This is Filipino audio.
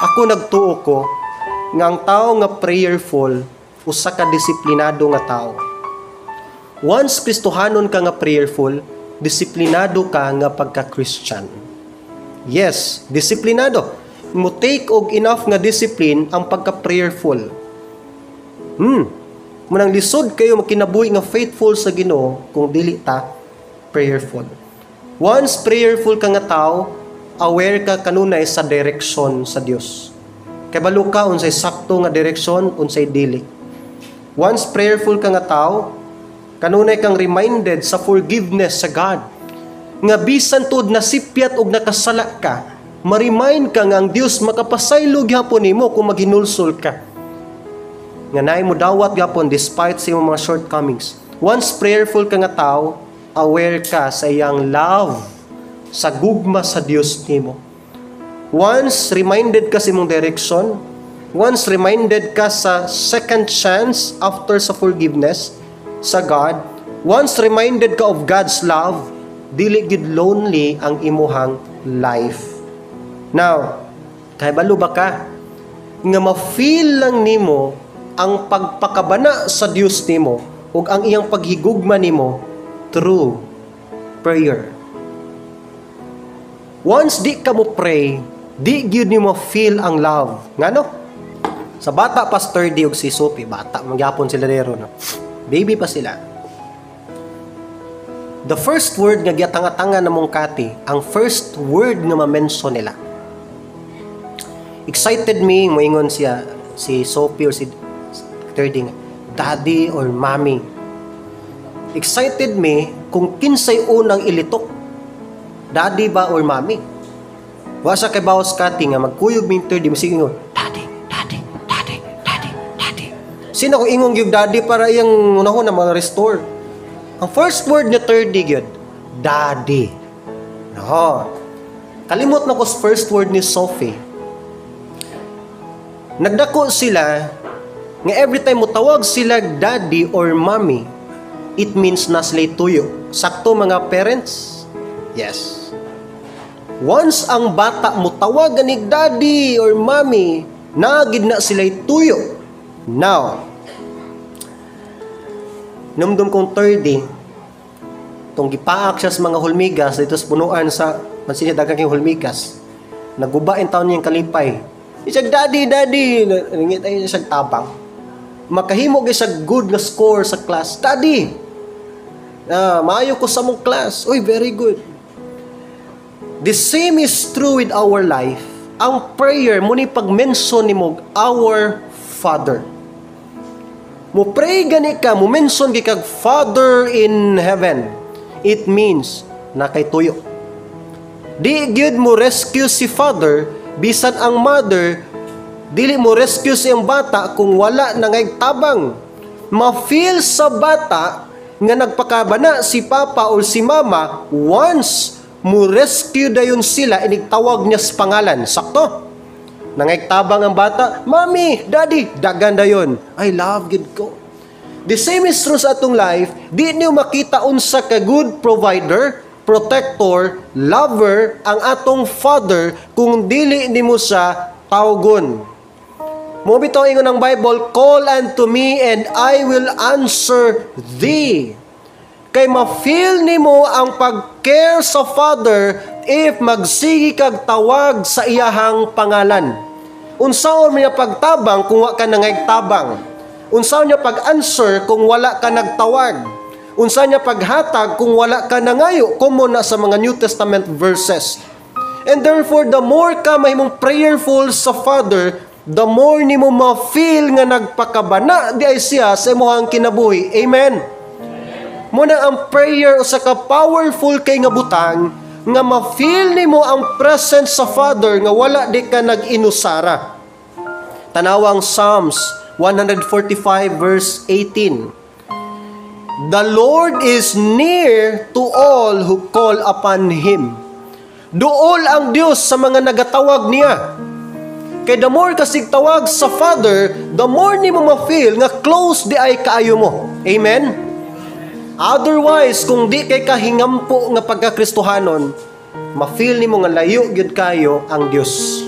Ako nagtuo ko nga ang tao nga prayerful usa ka disiplinado nga tao. Once Kristohanon ka nga prayerful, disiplinado ka nga pagka-Christian. Yes, disiplinado. Mo take og enough nga discipline ang pagka-prayerful. Munang lisod kayo makinabuhi nga faithful sa Ginoo kung dili ta prayerful. Once prayerful ka nga tao, aware ka kanunay sa direksyon sa Dios. Kay balo ka unsay sakto nga direksyon, unsay dili. Once prayerful ka nga tao, kanunay kang reminded sa forgiveness sa God. Nga bisan tud nasipyat og nakasala ka, ma-remind ka nga ang Dios makapasaylog gyapon nimo kung maghinulsol ka. Nga naay mo dawat gyapon despite sa imong mga shortcomings. Once prayerful ka nga tao, aware ka sa iyang love, sa gugma sa Dios nimo. Once reminded ka sa imong direction, once reminded ka sa second chance after sa forgiveness sa God, once reminded ka of God's love, dili gid lonely ang imuhang life. Now, kay balo ba ka nga ma-feel lang nimo ang pagpakabana sa Dios nimo ug ang iyang paghigugma nimo through prayer. Once di ka mo pray, di gyud nimo feel ang love. Ngano? Sa bata Pastor Di og si Sophie, bata magyapon sila dero no. Baby pa sila. The first word nga giatanga-tanga na mong kati, ang first word nga ma-mention nila. Excited me, moingon siya, si Sophie or si Thirdy, daddy or mommy. Excited me kung kinsay unang ilitok, daddy ba or mommy. Wa sa kay bawas kati nga magkuyog ming Thirdy, masige ingon, daddy, daddy, daddy, daddy, daddy. Sino ko ingong yung daddy para iyang unahon na ma-restore? Ang first word niya Thirdy gyud, daddy. No. Kalimot na ko sa first word ni Sophie. Nagdako sila nga every time mo tawag sila daddy or mommy, it means naslay tuyo. Sakto mga parents? Yes. Once ang bata mo tawagan ni daddy or mommy, nagid na sila'y tuyo. Now, numdum kong 30, itong gipaak siya sa mga hulmigas, dito sa punuan sa mansinadagang yung hulmigas, nagubain taon niyang kalipay. Isag, daddy, daddy, ringit ay isag tabang. Makahimog isag good na score sa class. Daddy, maayo ko sa mong class. Uy, very good. The same is true with our life. Ang prayer, muni pag-mention ni mo, our Father. Mo pray gani ka, mo mention gi kag Father in heaven. It means na kay tuyo. Di gyud mo rescue si Father, bisan ang mother, dili mo rescue siyang bata kung wala na ngay tabang. Ma-feel sa bata nga nagpakabana si Papa or si Mama once mo rescue dayon sila, inigtawag niya sa pangalan. Sakto. Nangaytabang ang bata, Mommy, Daddy, dagan dayon. I love good ko. The same is true sa atong life. Di niyo makita unsa ka good provider, protector, lover ang atong Father kung dili nimo sa tawgon. Mo bitaw ingon ang Bible, call unto me and I will answer thee. Kay ma-feel nimo ang pag-care sa Father if magsigi kag tawag sa iyahang pangalan. Unsaon niya pagtabang kung wa ka nangaytabang? Unsaon niya pag-answer kung wala ka nagtawag? Unsaon niya paghatag kung wala ka nangayo? Common na sa mga New Testament verses. And therefore, the more ka mahimong prayerful sa Father, the more nimo ma-feel nga nagpakabana di ay siya sa imong kinabuhi. Amen. Muna ang prayer usa ka powerful kay nga butang nga ma-feel nimo ang presence sa Father nga wala di ka nag-inusara. Tanawang Psalms 145 verse 18. The Lord is near to all who call upon Him. Duol ang Dios sa mga nagatawag niya. Kay the more kasig tawag sa Father, the more nimo ma-feel nga close di ay kaayo mo. Amen? Otherwise, kung di kay kahingampo nga pagkakristohanon, ma-feel nimo nga layo gyud kayo ang Dios.